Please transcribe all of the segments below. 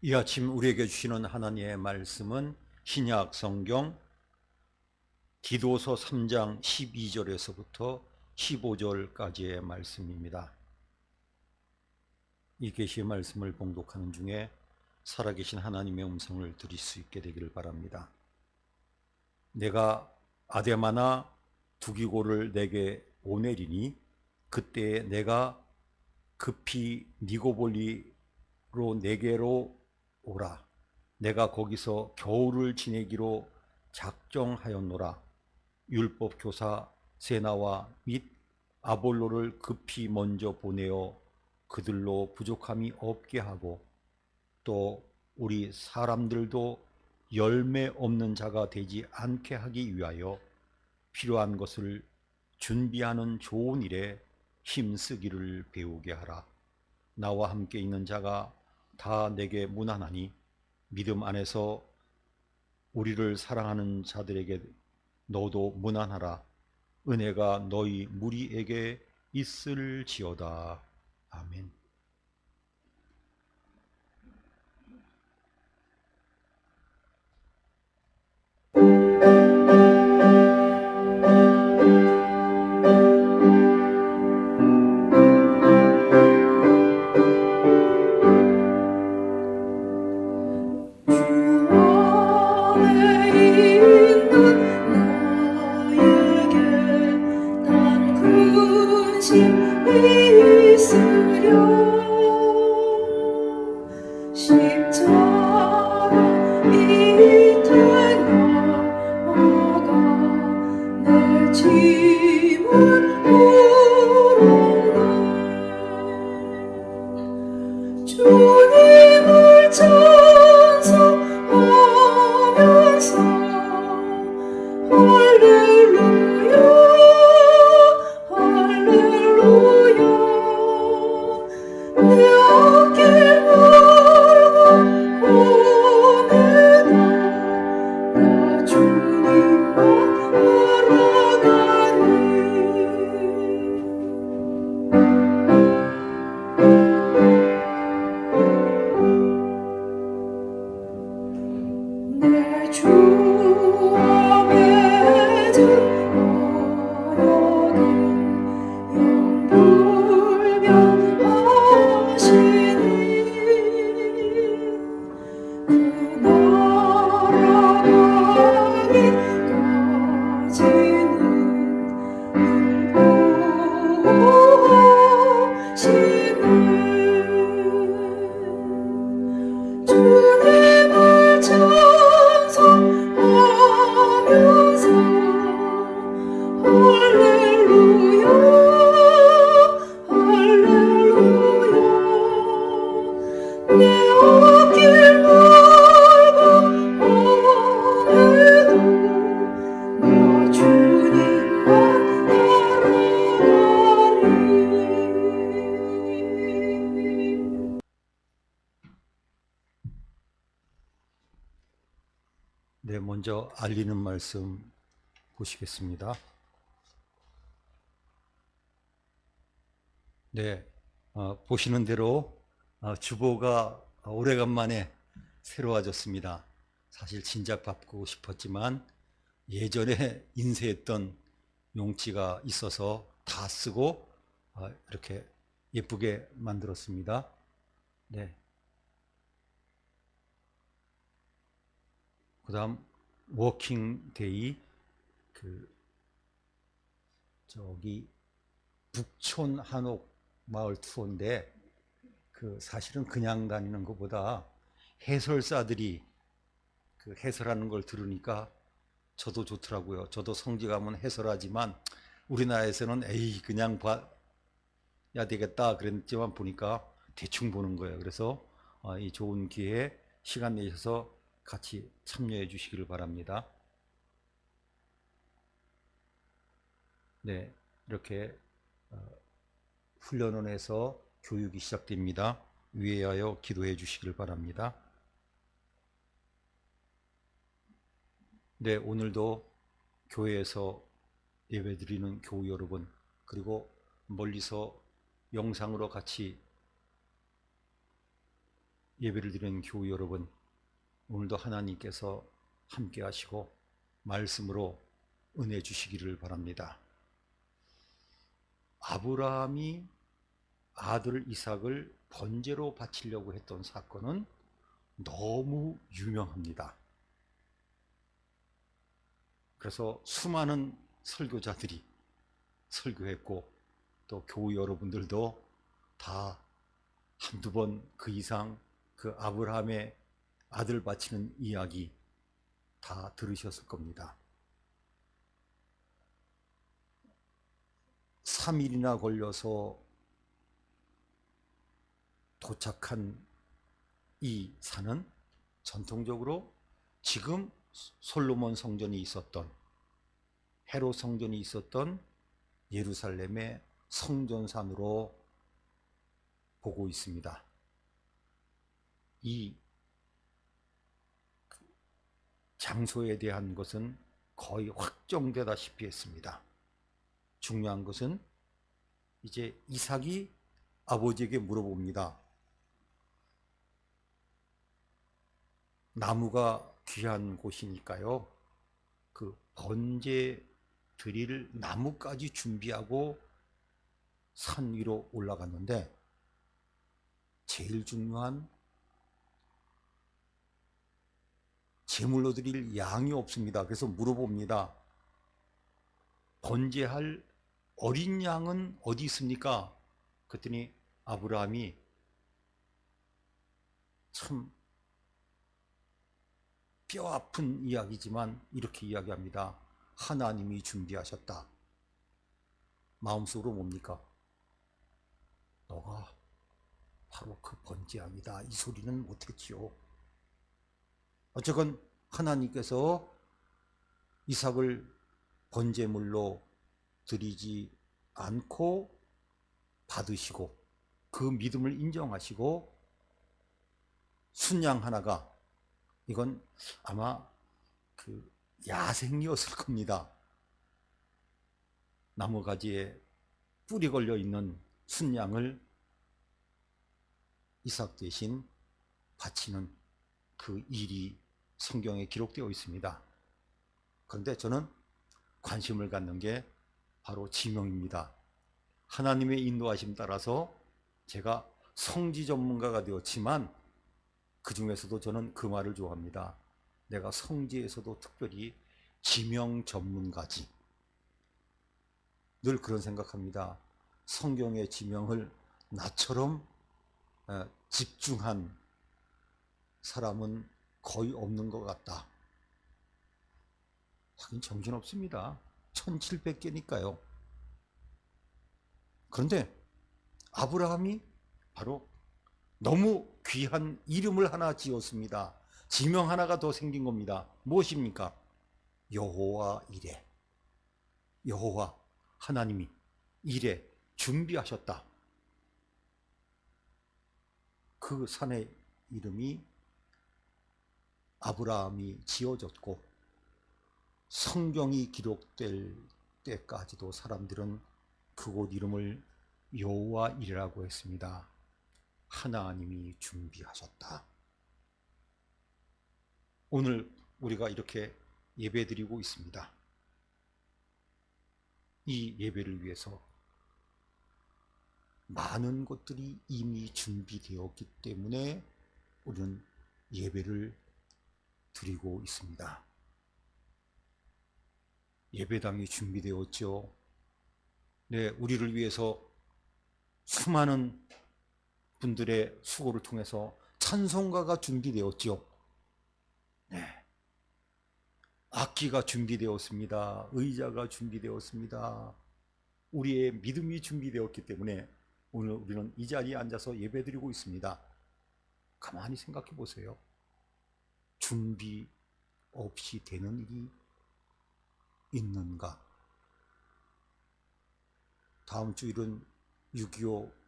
이 아침 우리에게 주시는 하나님의 말씀은 신약 성경 디도서 3장 12절에서부터 15절까지의 말씀입니다. 이 계시의 말씀을 봉독하는 중에 살아계신 하나님의 음성을 들을 수 있게 되기를 바랍니다. 내가 아데마나 두기고를 내게 보내리니 그때에 내가 급히 니고볼리로 내게로 오라. 내가 거기서 겨울을 지내기로 작정하였노라. 율법 교사 세나와 및 아볼로를 급히 먼저 보내어 그들로 부족함이 없게 하고 또 우리 사람들도 열매 없는 자가 되지 않게 하기 위하여 필요한 것을 준비하는 좋은 일에 힘쓰기를 배우게 하라. 나와 함께 있는 자가 다 내게 무난하니 믿음 안에서 우리를 사랑하는 자들에게 너도 무난하라. 은혜가 너희 무리에게 있을지어다. 아멘. 주님을 찬송하면서 할렐루야 할렐루야 내 앞길 멀고 험해도 나 주님만 알아가리 내 주 앞에 둔 언약은 영불변하시니 그 나라 가기까지는 늘 보호하시네 주님을 찬송하면서 할렐루야 할렐루야 내 앞길 멀고 험해도 나 주님만 따라가리 네, 먼저 알리는 말씀 보시겠습니다. 네, 보시는 대로 주보가 오래간만에 새로워졌습니다. 사실 진작 바꾸고 싶었지만 예전에 인쇄했던 용지가 있어서 다 쓰고 이렇게 예쁘게 만들었습니다. 네. 그 다음 워킹 데이, 저기 북촌 한옥 마을 투어인데 사실은 그냥 다니는 것보다 해설사들이 해설하는 걸 들으니까 저도 좋더라고요. 저도 성지가면 해설하지만 우리나라에서는 에이 그냥 봐야 되겠다 그랬지만 보니까 대충 보는 거예요. 그래서 이 좋은 기회에 시간 내셔서 같이 참여해 주시기를 바랍니다. 네, 이렇게 훈련원에서 교육이 시작됩니다. 위하여 기도해 주시길 바랍니다. 네, 오늘도 교회에서 예배드리는 교우 여러분, 그리고 멀리서 영상으로 같이 예배를 드리는 교우 여러분, 오늘도 하나님께서 함께 하시고 말씀으로 은혜 주시기를 바랍니다. 아브라함이 아들 이삭을 번제로 바치려고 했던 사건은 너무 유명합니다. 그래서 수많은 설교자들이 설교했고 또 교우 여러분들도 다 한두 번 그 이상 그 아브라함의 아들 바치는 이야기 다 들으셨을 겁니다. 3일이나 걸려서 도착한 이 산은 전통적으로 지금 솔로몬 성전이 있었던, 헤롯 성전이 있었던 예루살렘의 성전산으로 보고 있습니다. 이 장소에 대한 것은 거의 확정되다시피 했습니다. 중요한 것은 이제 이삭이 아버지에게 물어봅니다. 나무가 귀한 곳이니까요, 그 번제 드릴 나무까지 준비하고 산 위로 올라갔는데 제일 중요한 제물로 드릴 양이 없습니다. 그래서 물어봅니다. 번제할 어린 양은 어디 있습니까? 그랬더니 아브라함이 참 뼈 아픈 이야기지만 이렇게 이야기합니다. 하나님이 준비하셨다. 마음속으로 뭡니까? 너가 바로 그 번제양이다. 이 소리는 못했지요. 어쨌건 하나님께서 이삭을 번제물로 드리지 않고 받으시고 그 믿음을 인정하시고 순양 하나가, 이건 아마 그 야생이었을 겁니다. 나무가지에 뿔이 걸려 있는 순양을 이삭 대신 바치는 그 일이 성경에 기록되어 있습니다. 그런데 저는 관심을 갖는 게 바로 지명입니다. 하나님의 인도하심 따라서 제가 성지 전문가가 되었지만 그 중에서도 저는 그 말을 좋아합니다. 내가 성지에서도 특별히 지명 전문가지. 늘 그런 생각합니다. 성경의 지명을 나처럼 집중한 사람은 거의 없는 것 같다. 하긴 정신없습니다. 1700개니까요. 그런데 아브라함이 바로 너무 귀한 이름을 하나 지었습니다. 지명 하나가 더 생긴 겁니다. 무엇입니까? 여호와 이레. 여호와 하나님이 이레 준비하셨다. 그 산의 이름이 아브라함이 지어졌고 성경이 기록될 때까지도 사람들은 그곳 이름을 여호와 이레라고 했습니다. 하나님이 준비하셨다. 오늘 우리가 이렇게 예배드리고 있습니다. 이 예배를 위해서 많은 것들이 이미 준비되었기 때문에 우리는 예배를 드리고 있습니다. 예배당이 준비되었죠. 네, 우리를 위해서 수많은 분들의 수고를 통해서 찬송가가 준비되었죠. 네. 악기가 준비되었습니다. 의자가 준비되었습니다. 우리의 믿음이 준비되었기 때문에 오늘 우리는 이 자리에 앉아서 예배드리고 있습니다. 가만히 생각해 보세요. 준비 없이 되는 일이 있는가? 다음 주일은 6.25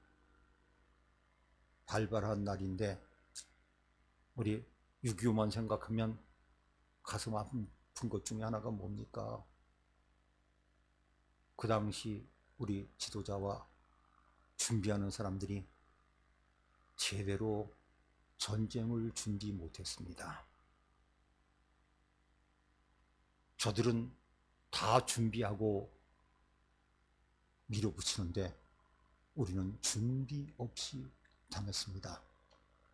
발발한 날인데 우리 6.25만 생각하면 가슴 아픈 것 중에 하나가 뭡니까? 그 당시 우리 지도자와 준비하는 사람들이 제대로 전쟁을 준비 못했습니다. 저들은 다 준비하고 밀어붙이는데 우리는 준비 없이 당했습니다.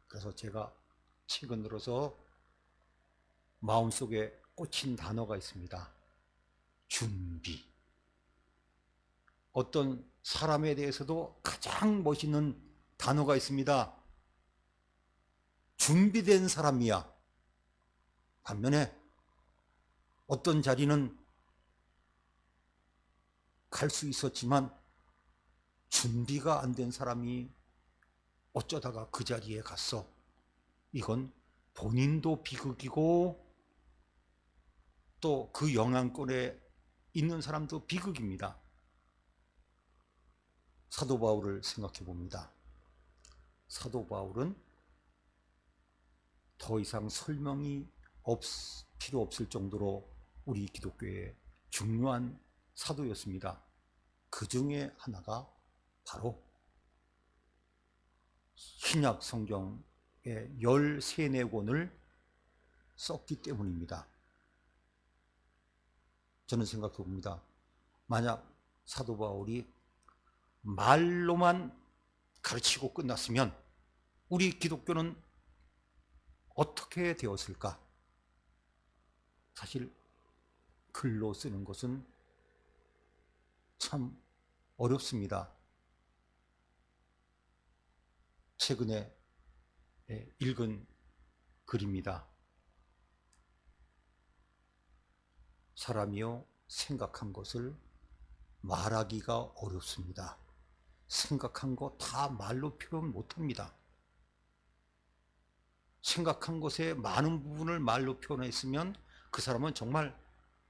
그래서 제가 최근 들어서 마음속에 꽂힌 단어가 있습니다. 준비. 어떤 사람에 대해서도 가장 멋있는 단어가 있습니다. 준비된 사람이야. 반면에 어떤 자리는 갈 수 있었지만 준비가 안 된 사람이 어쩌다가 그 자리에 갔어. 이건 본인도 비극이고 또 그 영향권에 있는 사람도 비극입니다. 사도 바울을 생각해 봅니다. 사도 바울은 더 이상 설명이 필요 없을 정도로 우리 기독교의 중요한 사도였습니다. 그 중에 하나가 바로 신약 성경의 13권을 썼기 때문입니다. 저는 생각해 봅니다. 만약 사도 바울이 말로만 가르치고 끝났으면 우리 기독교는 어떻게 되었을까? 사실 글로 쓰는 것은 참 어렵습니다. 최근에 읽은 글입니다. 사람이요 생각한 것을 말하기가 어렵습니다. 생각한 거 다 말로 표현 못합니다. 생각한 것의 많은 부분을 말로 표현했으면 그 사람은 정말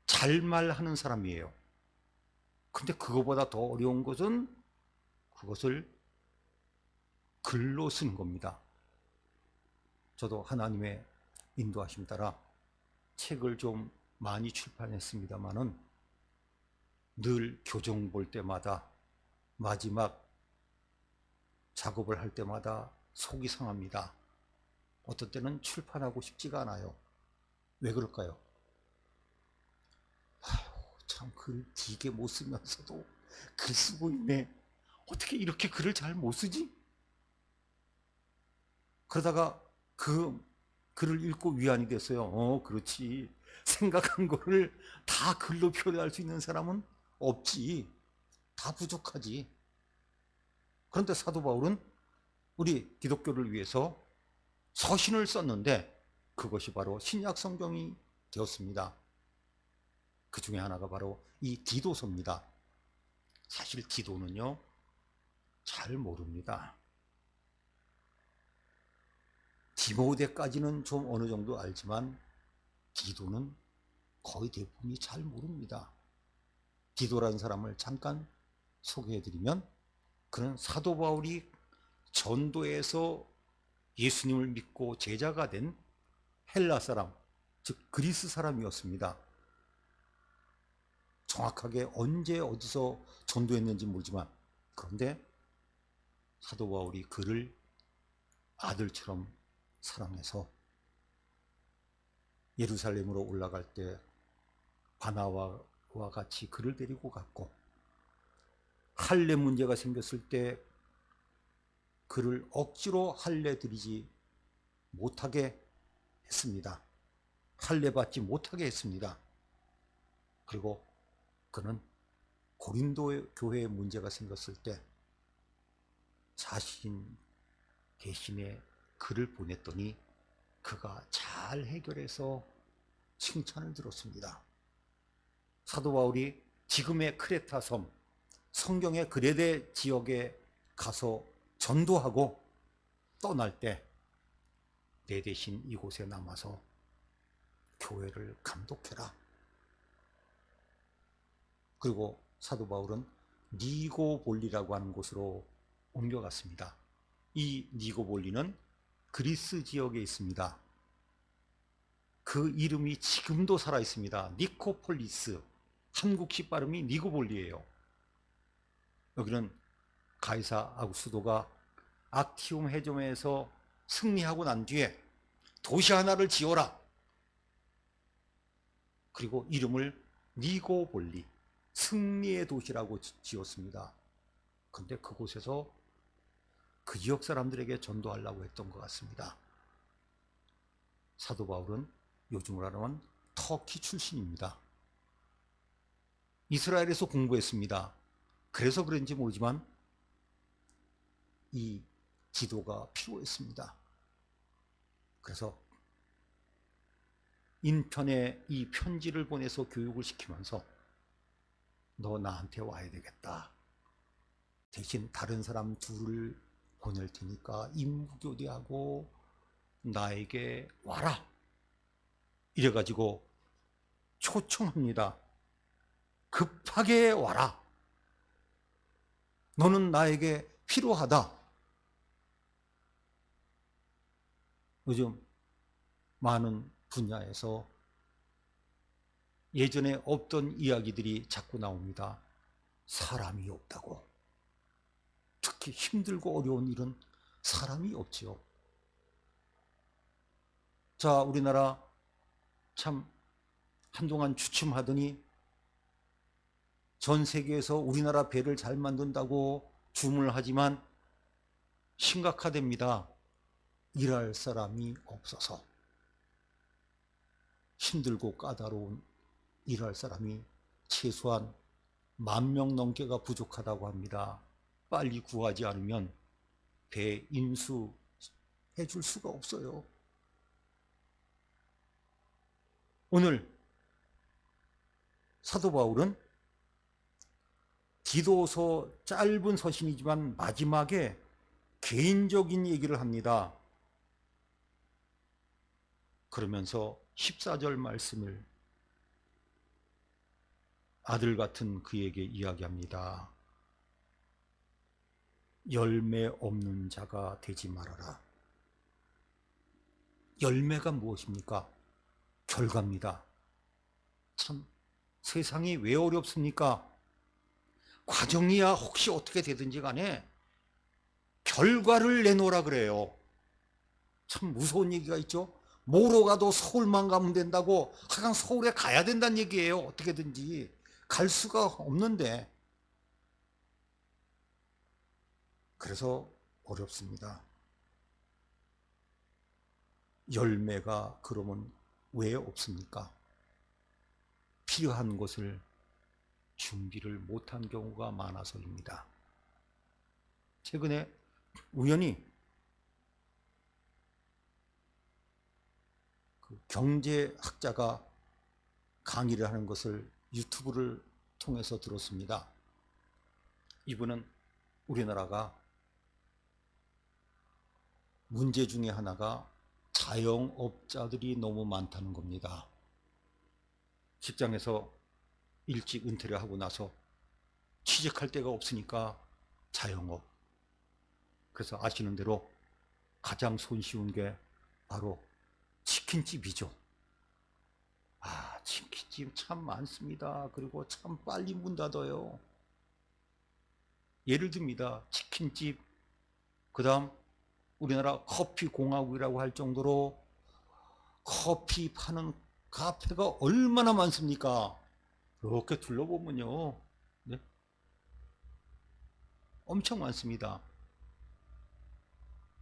잘 말하는 사람이에요. 근데 그거보다 더 어려운 것은 그것을 글로 쓰는 겁니다. 저도 하나님의 인도하심 따라 책을 좀 많이 출판했습니다마는 늘 교정 볼 때마다 마지막 작업을 할 때마다 속이 상합니다. 어떤 때는 출판하고 싶지가 않아요. 왜 그럴까요? 참 글 되게 못 쓰면서도 글 쓰고 있네. 어떻게 이렇게 글을 잘 못 쓰지? 그러다가 그 글을 읽고 위안이 됐어요. 그렇지. 생각한 거를 다 글로 표현할 수 있는 사람은 없지. 다 부족하지. 그런데 사도 바울은 우리 기독교를 위해서 서신을 썼는데 그것이 바로 신약 성경이 되었습니다. 그 중에 하나가 바로 이 디도서입니다. 사실 디도는요, 잘 모릅니다. 디모데까지는 좀 어느 정도 알지만 디도는 거의 대부분이 잘 모릅니다. 디도라는 사람을 잠깐 소개해드리면 그는 사도 바울이 전도에서 예수님을 믿고 제자가 된 헬라 사람, 즉 그리스 사람이었습니다. 정확하게 언제 어디서 전도했는지 모르지만 그런데 사도 바울이 그를 아들처럼 사랑해서 예루살렘으로 올라갈 때 바나바와 같이 그를 데리고 갔고 할례 문제가 생겼을 때 그를 억지로 할례 드리지 못하게 했습니다. 할례 받지 못하게 했습니다. 그리고 그는 고린도 교회에 문제가 생겼을 때 자신 대신에 글을 보냈더니 그가 잘 해결해서 칭찬을 들었습니다. 사도 바울이 지금의 크레타 섬, 성경의 그레데 지역에 가서 전도하고 떠날 때 내 대신 이곳에 남아서 교회를 감독해라. 그리고 사도 바울은 니고볼리라고 하는 곳으로 옮겨갔습니다. 이 니고볼리는 그리스 지역에 있습니다. 그 이름이 지금도 살아 있습니다. 니코폴리스, 한국식 발음이 니고볼리예요. 여기는 가이사 아구스도가 악티움 해점에서 승리하고 난 뒤에 도시 하나를 지어라. 그리고 이름을 니고볼리, 승리의 도시라고 지었습니다. 그런데 그곳에서 그 지역 사람들에게 전도하려고 했던 것 같습니다. 사도 바울은 요즘으로 하면 터키 출신입니다. 이스라엘에서 공부했습니다. 그래서 그런지 모르지만 이 지도가 필요했습니다. 그래서 인편에 이 편지를 보내서 교육을 시키면서 너 나한테 와야 되겠다. 대신 다른 사람 둘을 보낼 테니까 임무교대하고 나에게 와라. 이래가지고 초청합니다. 급하게 와라. 너는 나에게 필요하다. 요즘 많은 분야에서 예전에 없던 이야기들이 자꾸 나옵니다. 사람이 없다고. 특히 힘들고 어려운 일은 사람이 없지요. 자, 우리나라 참 한동안 주춤하더니 전 세계에서 우리나라 배를 잘 만든다고 주문을 하지만 심각하답니다. 일할 사람이 없어서. 힘들고 까다로운 일할 사람이 최소한 10,000명 넘게가 부족하다고 합니다. 빨리 구하지 않으면 배 인수해 줄 수가 없어요. 오늘 사도 바울은 디도서 짧은 서신이지만 마지막에 개인적인 얘기를 합니다. 그러면서 14절 말씀을 아들 같은 그에게 이야기합니다. 열매 없는 자가 되지 말아라. 열매가 무엇입니까? 결과입니다. 참 세상이 왜 어렵습니까? 과정이야 혹시 어떻게 되든지 간에 결과를 내놓으라 그래요. 참 무서운 얘기가 있죠. 뭐로 가도 서울만 가면 된다고. 하강 서울에 가야 된다는 얘기예요. 어떻게든지 갈 수가 없는데. 그래서 어렵습니다. 열매가 그러면 왜 없습니까? 필요한 것을 준비를 못한 경우가 많아서입니다. 최근에 우연히 경제학자가 강의를 하는 것을 유튜브를 통해서 들었습니다. 이분은 우리나라가 문제 중에 하나가 자영업자들이 너무 많다는 겁니다. 직장에서 일찍 은퇴를 하고 나서 취직할 데가 없으니까 자영업. 그래서 아시는 대로 가장 손쉬운 게 바로 치킨집이죠. 아, 치킨집 참 많습니다. 그리고 참 빨리 문 닫아요. 예를 듭니다. 치킨집, 그 다음 우리나라 커피 공화국이라고 할 정도로 커피 파는 카페가 얼마나 많습니까? 이렇게 둘러보면요. 네? 엄청 많습니다.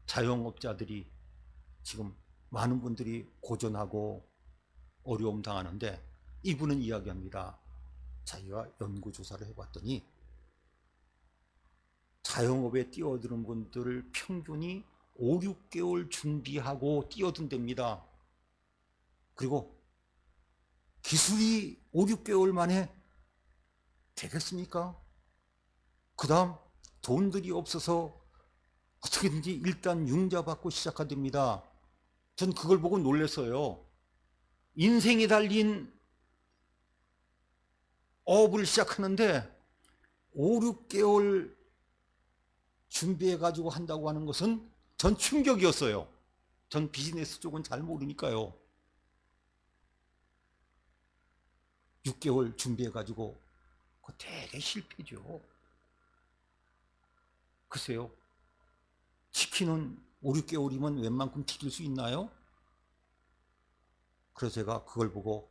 자영업자들이 지금 많은 분들이 고전하고 어려움 당하는데 이분은 이야기합니다. 자기가 연구조사를 해봤더니 자영업에 뛰어드는 분들 평균이 5, 6개월 준비하고 뛰어든답니다. 그리고 기술이 5, 6개월 만에 되겠습니까? 그 다음 돈들이 없어서 어떻게든지 일단 융자받고 시작하답니다. 전 그걸 보고 놀랐어요. 인생이 달린 업을 시작하는데 5, 6개월 준비해가지고 한다고 하는 것은 전 충격이었어요. 전 비즈니스 쪽은 잘 모르니까요. 6개월 준비해가지고 그거 되게 실패죠. 글쎄요. 치킨은 5, 6개월이면 웬만큼 튀길 수 있나요? 그래서 제가 그걸 보고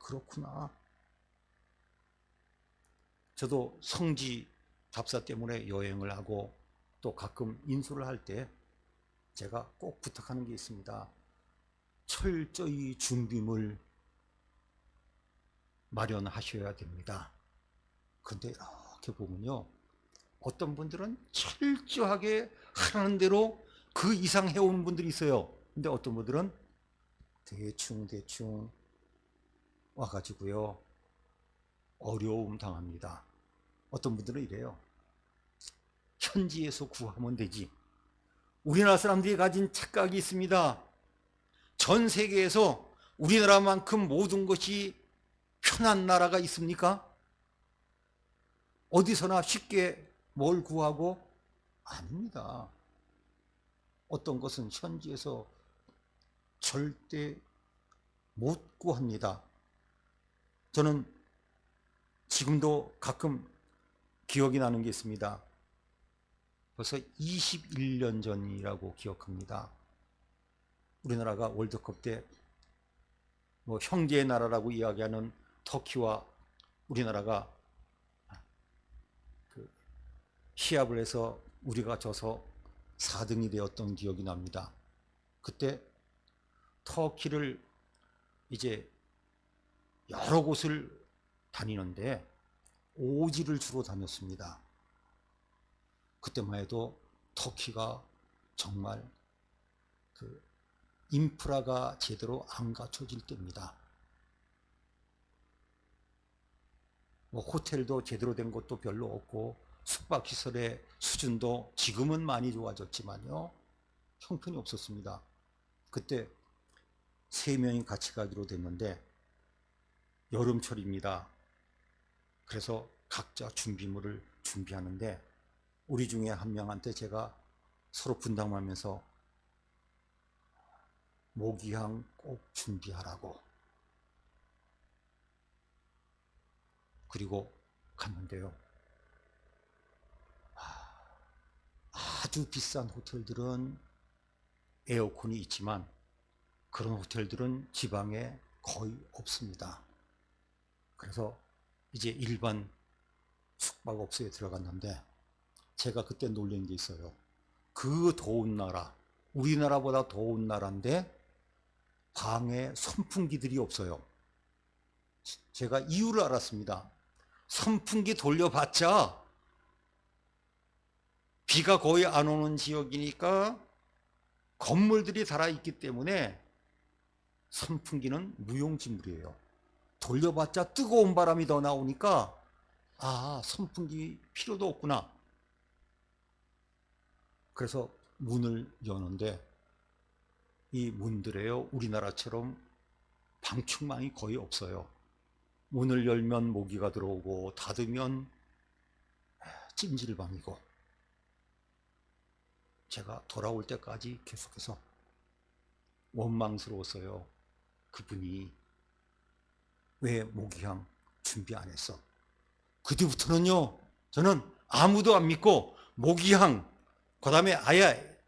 그렇구나. 저도 성지 답사 때문에 여행을 하고 또 가끔 인수를 할 때 제가 꼭 부탁하는 게 있습니다. 철저히 준비물 마련하셔야 됩니다. 그런데 이렇게 보면요, 어떤 분들은 철저하게 하라는 대로 그 이상 해오는 분들이 있어요. 근데 어떤 분들은 대충 와가지고요 어려움 당합니다. 어떤 분들은 이래요. 현지에서 구하면 되지. 우리나라 사람들이 가진 착각이 있습니다. 전 세계에서 우리나라만큼 모든 것이 편한 나라가 있습니까? 어디서나 쉽게 뭘 구하고? 아닙니다. 어떤 것은 현지에서 절대 못 구합니다. 저는 지금도 가끔 기억이 나는 게 있습니다. 벌써 21년 전이라고 기억합니다. 우리나라가 월드컵 때 뭐 형제의 나라라고 이야기하는 터키와 우리나라가 시합을 해서 우리가 져서 4등이 되었던 기억이 납니다. 그때 터키를 이제 여러 곳을 다니는데 오지를 주로 다녔습니다. 그때만 해도 터키가 정말 인프라가 제대로 안 갖춰질 때입니다. 뭐 호텔도 제대로 된 것도 별로 없고 숙박시설의 수준도 지금은 많이 좋아졌지만요, 형편이 없었습니다. 그때 3명이 같이 가기로 됐는데 여름철입니다. 그래서 각자 준비물을 준비하는데 우리 중에 한 명한테 제가 서로 분담하면서 모기향 꼭 준비하라고. 그리고 갔는데요, 아주 비싼 호텔들은 에어컨이 있지만 그런 호텔들은 지방에 거의 없습니다. 그래서 이제 일반 숙박업소에 들어갔는데 제가 그때 놀란 게 있어요. 그 더운 나라, 우리나라보다 더운 나라인데 방에 선풍기들이 없어요. 제가 이유를 알았습니다. 선풍기 돌려봤자 비가 거의 안 오는 지역이니까 건물들이 달아있기 때문에 선풍기는 무용지물이에요. 돌려봤자 뜨거운 바람이 더 나오니까 선풍기 필요도 없구나. 그래서 문을 여는데 이 문들에요, 우리나라처럼 방충망이 거의 없어요. 문을 열면 모기가 들어오고 닫으면 찜질방이고. 제가 돌아올 때까지 계속해서 원망스러웠어요. 그분이 왜 모기향 준비 안 했어? 그 뒤부터는요, 저는 아무도 안 믿고 모기향, 그 다음에 아예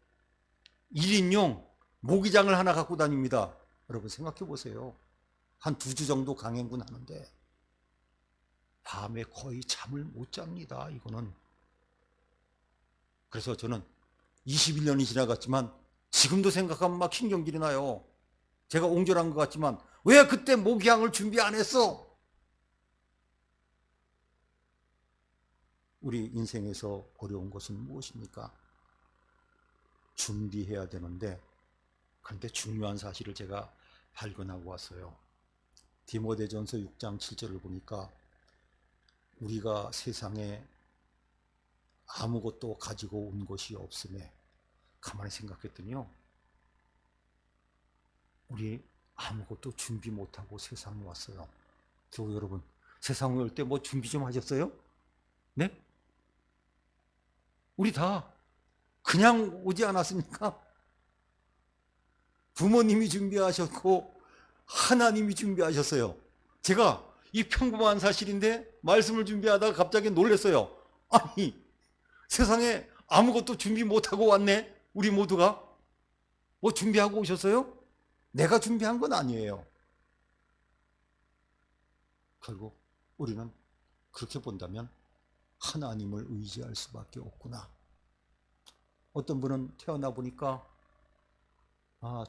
1인용 모기장을 하나 갖고 다닙니다. 여러분 생각해 보세요. 한 2주 정도 강행군 하는데 밤에 거의 잠을 못 잡니다. 이거는. 그래서 저는 21년이 지나갔지만 지금도 생각하면 막 신경질이 나요. 제가 옹졸한 것 같지만 왜 그때 모기향을 준비 안 했어? 우리 인생에서 어려운 것은 무엇입니까? 준비해야 되는데, 그런데 중요한 사실을 제가 발견하고 왔어요. 디모데전서 6장 7절을 보니까 우리가 세상에 아무것도 가지고 온 것이 없음에, 가만히 생각했더니요, 우리 아무것도 준비 못하고 세상에 왔어요. 교우 여러분, 세상에 올 때 뭐 준비 좀 하셨어요? 네? 우리 다 그냥 오지 않았습니까? 부모님이 준비하셨고 하나님이 준비하셨어요. 제가 이 평범한 사실인데 말씀을 준비하다가 갑자기 놀랐어요. 아니, 세상에 아무것도 준비 못하고 왔네? 우리 모두가 뭐 준비하고 오셨어요? 내가 준비한 건 아니에요. 결국 우리는 그렇게 본다면 하나님을 의지할 수밖에 없구나. 어떤 분은 태어나 보니까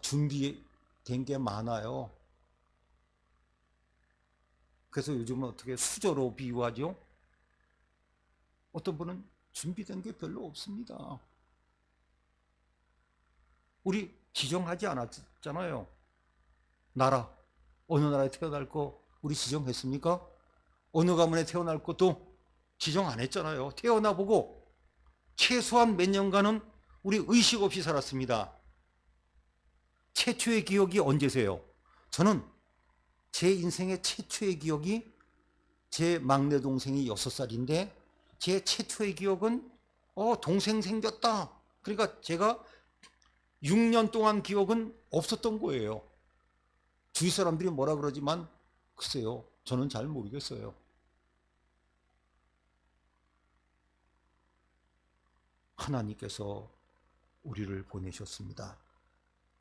준비된 게 많아요. 그래서 요즘은 어떻게 수저로 비유하죠? 어떤 분은 준비된 게 별로 없습니다. 우리 지정하지 않았잖아요. 나라, 어느 나라에 태어날 거 우리 지정했습니까? 어느 가문에 태어날 것도 지정 안 했잖아요. 태어나 보고 최소한 몇 년간은 우리 의식 없이 살았습니다. 최초의 기억이 언제세요? 저는 제 인생의 최초의 기억이 제 막내 동생이 6살인데 제 최초의 기억은 동생 생겼다. 그러니까 제가 6년 동안 기억은 없었던 거예요. 주위 사람들이 뭐라 그러지만 글쎄요, 저는 잘 모르겠어요. 하나님께서 우리를 보내셨습니다.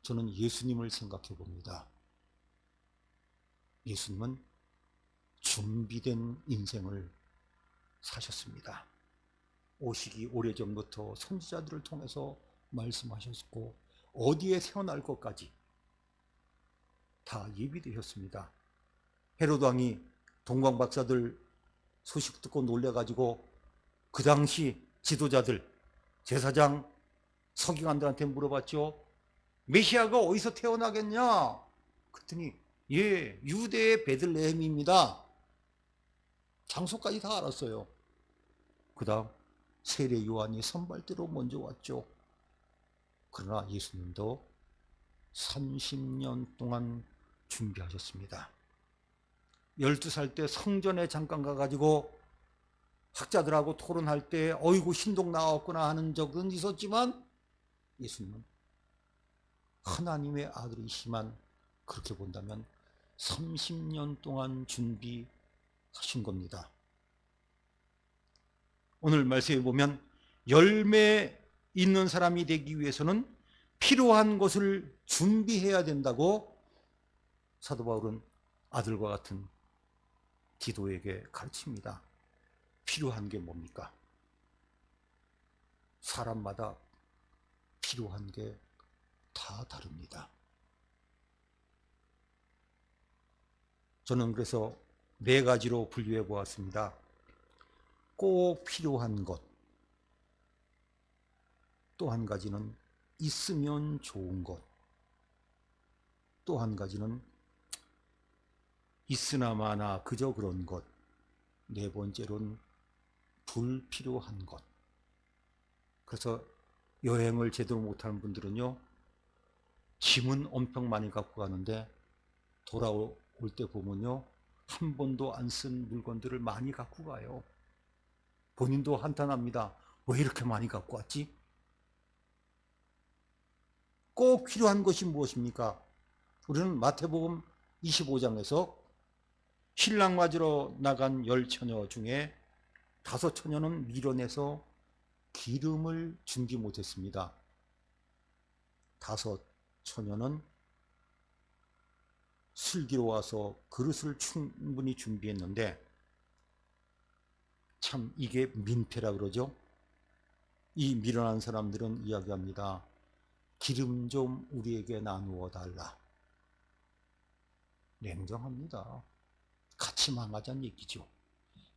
저는 예수님을 생각해 봅니다. 예수님은 준비된 인생을 사셨습니다. 오시기 오래전부터 선지자들을 통해서 말씀하셨고 어디에 태어날 것까지 다 예비되셨습니다. 헤로드 왕이 동방 박사들 소식 듣고 놀래가지고 그 당시 지도자들, 제사장, 서기관들한테 물어봤죠. 메시아가 어디서 태어나겠냐? 그랬더니 유대의 베들레헴입니다. 장소까지 다 알았어요. 그 다음 세례 요한이 선발대로 먼저 왔죠. 그러나 예수님도 30년 동안 준비하셨습니다. 12살 때 성전에 잠깐 가가지고 학자들하고 토론할 때 어이구 신동 나왔구나 하는 적은 있었지만 예수님은 하나님의 아들이시만 그렇게 본다면 30년 동안 준비하신 겁니다. 오늘 말씀에 보면 열매 있는 사람이 되기 위해서는 필요한 것을 준비해야 된다고 사도 바울은 아들과 같은 디도에게 가르칩니다. 필요한 게 뭡니까? 사람마다 필요한 게 다 다릅니다. 저는 그래서 4가지로 분류해 보았습니다. 꼭 필요한 것. 또 한 가지는 있으면 좋은 것. 또 한 가지는 있으나 마나 그저 그런 것. 4번째로는 불필요한 것. 그래서 여행을 제대로 못하는 분들은요, 짐은 엄청 많이 갖고 가는데 돌아올 때 보면요, 한 번도 안 쓴 물건들을 많이 갖고 가요. 본인도 한탄합니다. 왜 이렇게 많이 갖고 왔지? 꼭 필요한 것이 무엇입니까? 우리는 마태복음 25장에서 신랑 맞으러 나간 10처녀 중에 5처녀는 미련해서 기름을 준비 못했습니다. 5처녀는 슬기로 와서 그릇을 충분히 준비했는데 참 이게 민폐라 그러죠. 이 미련한 사람들은 이야기합니다. 기름 좀 우리에게 나누어 달라. 냉정합니다. 같이 망하자는 얘기죠.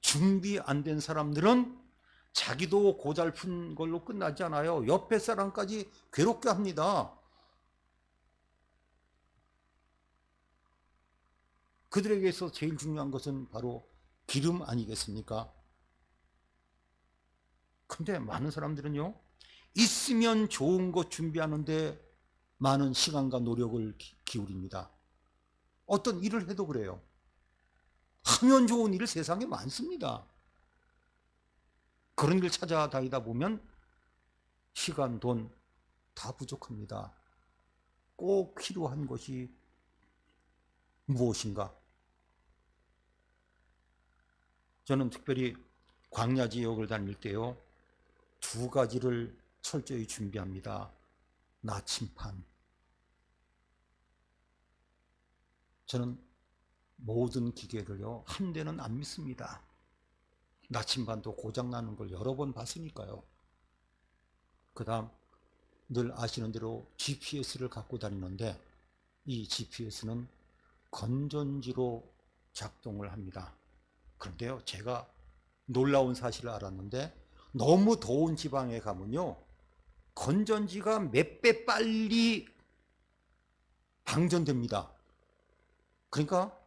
준비 안 된 사람들은 자기도 고달픈 걸로 끝나지 않아요. 옆에 사람까지 괴롭게 합니다. 그들에게 있어서 제일 중요한 것은 바로 기름 아니겠습니까? 근데 많은 사람들은요, 있으면 좋은 것 준비하는데 많은 시간과 노력을 기울입니다. 어떤 일을 해도 그래요. 하면 좋은 일 세상에 많습니다. 그런 일 찾아다니다 보면 시간, 돈 다 부족합니다. 꼭 필요한 것이 무엇인가? 저는 특별히 광야 지역을 다닐 때요, 2가지를 철저히 준비합니다. 나침판. 저는 모든 기계를요, 한 대는 안 믿습니다. 나침반도 고장나는 걸 여러 번 봤으니까요. 그 다음, 늘 아시는 대로 GPS를 갖고 다니는데, 이 GPS는 건전지로 작동을 합니다. 그런데요, 제가 놀라운 사실을 알았는데, 너무 더운 지방에 가면요, 건전지가 몇 배 빨리 방전됩니다. 그러니까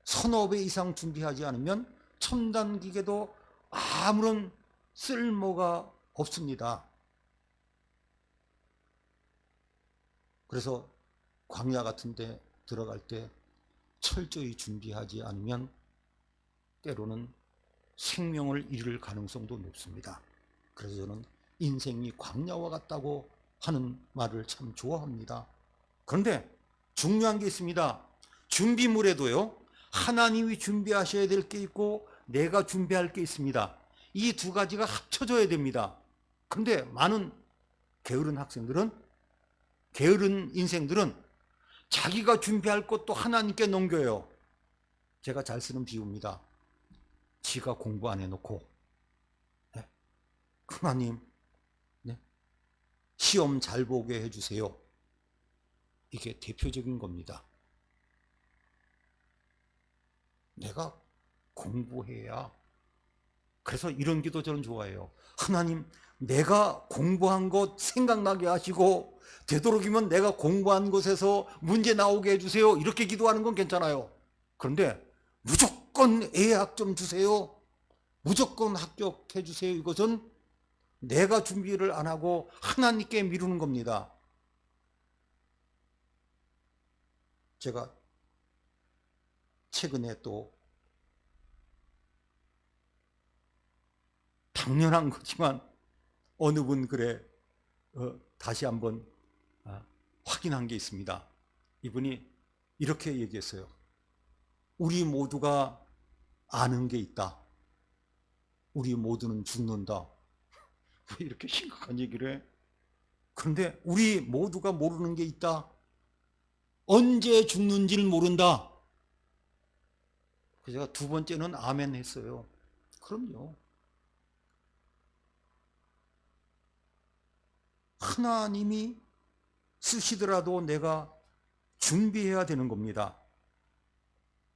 서너 배 이상 준비하지 않으면 첨단 기계도 아무런 쓸모가 없습니다. 그래서 광야 같은 데 들어갈 때 철저히 준비하지 않으면 때로는 생명을 잃을 가능성도 높습니다. 그래서 저는 인생이 광야와 같다고 하는 말을 참 좋아합니다. 그런데 중요한 게 있습니다. 준비물에도요, 하나님이 준비하셔야 될 게 있고 내가 준비할 게 있습니다. 이 두 가지가 합쳐져야 됩니다. 그런데 많은 게으른 학생들은, 게으른 인생들은 자기가 준비할 것도 하나님께 넘겨요. 제가 잘 쓰는 비유입니다. 지가 공부 안 해놓고, 네, 하나님, 네, 시험 잘 보게 해주세요. 이게 대표적인 겁니다. 내가 공부해야. 그래서 이런 기도 저는 좋아해요. 하나님, 내가 공부한 것 생각나게 하시고 되도록이면 내가 공부한 곳에서 문제 나오게 해주세요. 이렇게 기도하는 건 괜찮아요. 그런데 무조건 A학점 주세요, 무조건 합격해 주세요, 이것은 내가 준비를 안 하고 하나님께 미루는 겁니다. 제가 최근에 또 당연한 거지만 어느 분 글에 다시 한번 확인한 게 있습니다. 이분이 이렇게 얘기했어요. 우리 모두가 아는 게 있다. 우리 모두는 죽는다. 왜 이렇게 심각한 얘기를 해? 그런데 우리 모두가 모르는 게 있다. 언제 죽는지를 모른다. 그래서 제가 두 번째는 아멘 했어요. 그럼요. 하나님이 쓰시더라도 내가 준비해야 되는 겁니다.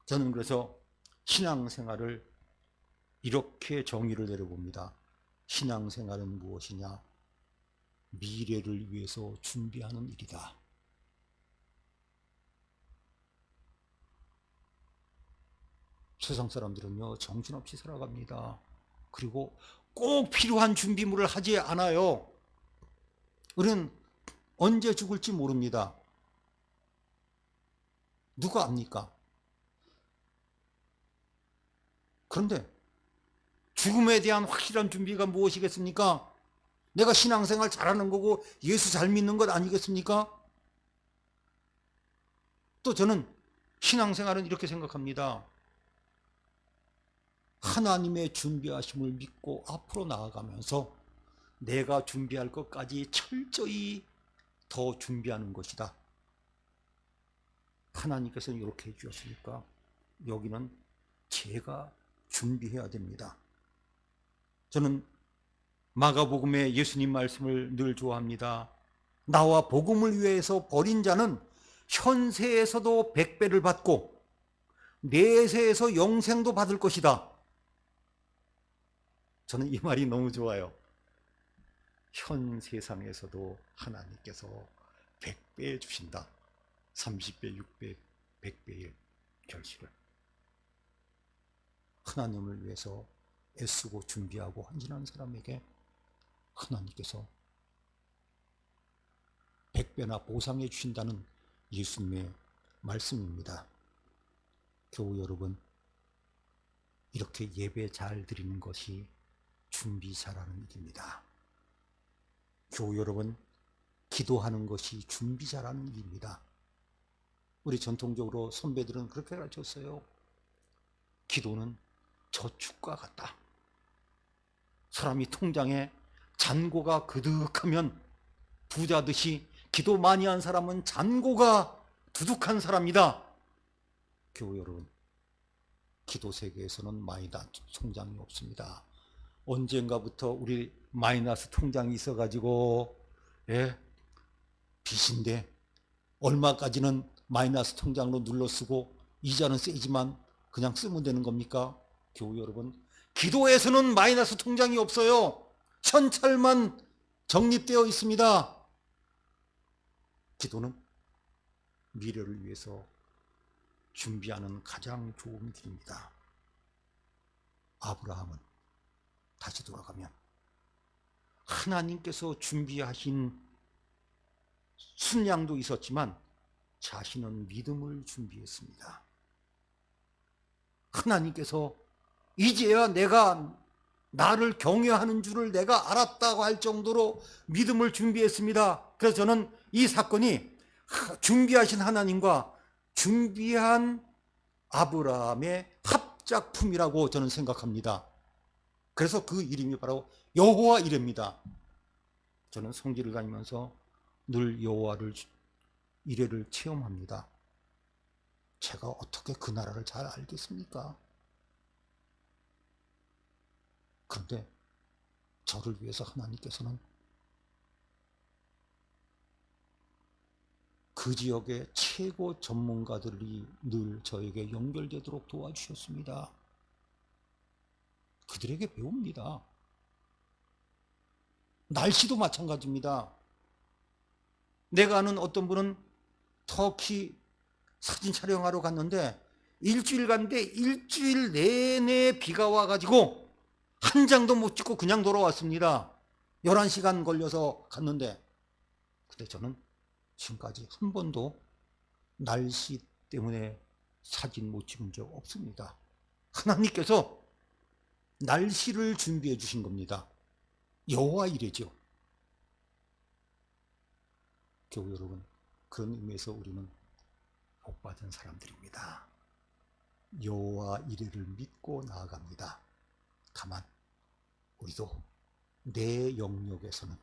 저는 그래서 신앙생활을 이렇게 정의를 내려봅니다. 신앙생활은 무엇이냐? 미래를 위해서 준비하는 일이다. 세상 사람들은요, 정신없이 살아갑니다. 그리고 꼭 필요한 준비물을 하지 않아요. 우리는 언제 죽을지 모릅니다. 누가 압니까? 그런데 죽음에 대한 확실한 준비가 무엇이겠습니까? 내가 신앙생활 잘하는 거고 예수 잘 믿는 것 아니겠습니까? 또 저는 신앙생활은 이렇게 생각합니다. 하나님의 준비하심을 믿고 앞으로 나아가면서 내가 준비할 것까지 철저히 더 준비하는 것이다. 하나님께서는 이렇게 해주셨으니까 여기는 제가 준비해야 됩니다. 저는 마가복음의 예수님 말씀을 늘 좋아합니다. 나와 복음을 위해서 버린 자는 현세에서도 100배를 받고 내세에서 영생도 받을 것이다. 저는 이 말이 너무 좋아요. 현 세상에서도 하나님께서 100배 주신다. 30배, 6배, 100배의 결실을. 하나님을 위해서 애쓰고 준비하고 헌신하는 사람에게 하나님께서 100배나 보상해 주신다는 예수님의 말씀입니다. 교우 여러분, 이렇게 예배 잘 드리는 것이 준비 잘하는 일입니다. 교우 여러분, 기도하는 것이 준비 잘하는 일입니다. 우리 전통적으로 선배들은 그렇게 가르쳤어요. 기도는 저축과 같다. 사람이 통장에 잔고가 그득하면 부자듯이 기도 많이 한 사람은 잔고가 두둑한 사람이다. 교우 여러분, 기도 세계에서는 마이너스 통장이 없습니다. 언젠가부터 우리 마이너스 통장이 있어가지고 빚인데 얼마까지는 마이너스 통장으로 눌러 쓰고 이자는 세지만 그냥 쓰면 되는 겁니까? 교우 여러분, 기도에서는 마이너스 통장이 없어요. 현찰만 적립되어 있습니다. 기도는 미래를 위해서 준비하는 가장 좋은 길입니다. 아브라함은 다시 돌아가면 하나님께서 준비하신 순양도 있었지만 자신은 믿음을 준비했습니다. 하나님께서 이제야 내가 나를 경외하는 줄을 내가 알았다고 할 정도로 믿음을 준비했습니다. 그래서 저는 이 사건이 준비하신 하나님과 준비한 아브라함의 합작품이라고 저는 생각합니다. 그래서 그 이름이 바로 여호와 이레입니다. 저는 성지를 다니면서 늘 여호와를 이레를 체험합니다. 제가 어떻게 그 나라를 잘 알겠습니까? 그런데 저를 위해서 하나님께서는 그 지역의 최고 전문가들이 늘 저에게 연결되도록 도와주셨습니다. 그들에게 배웁니다. 날씨도 마찬가지입니다. 내가 아는 어떤 분은 터키 사진 촬영하러 갔는데 일주일 갔는데 일주일 내내 비가 와가지고 한 장도 못 찍고 그냥 돌아왔습니다. 11시간 걸려서 갔는데, 근데 저는 지금까지 한 번도 날씨 때문에 사진 못 찍은 적 없습니다. 하나님께서 날씨를 준비해 주신 겁니다. 여호와 이레죠. 교우 여러분, 그런 의미에서 우리는 복받은 사람들입니다. 여호와 이레를 믿고 나아갑니다. 다만 우리도 내 영역에서는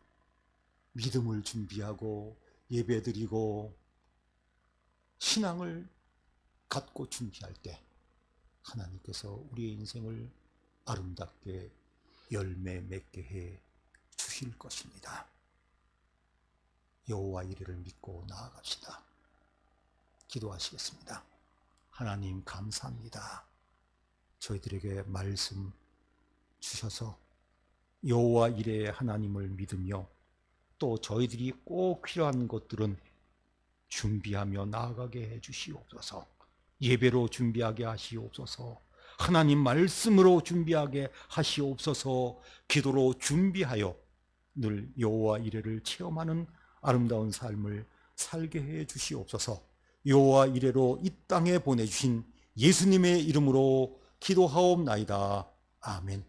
믿음을 준비하고 예배드리고 신앙을 갖고 준비할 때 하나님께서 우리의 인생을 아름답게 열매 맺게 해 주실 것입니다. 여호와 이레를 믿고 나아갑시다. 기도하시겠습니다. 하나님 감사합니다. 저희들에게 말씀 주셔서 여호와 이레의 하나님을 믿으며 또 저희들이 꼭 필요한 것들은 준비하며 나아가게 해 주시옵소서. 예배로 준비하게 하시옵소서. 하나님 말씀으로 준비하게 하시옵소서. 기도로 준비하여 늘 여호와 이레를 체험하는 아름다운 삶을 살게 해 주시옵소서. 여호와 이레로 이 땅에 보내주신 예수님의 이름으로 기도하옵나이다. 아멘.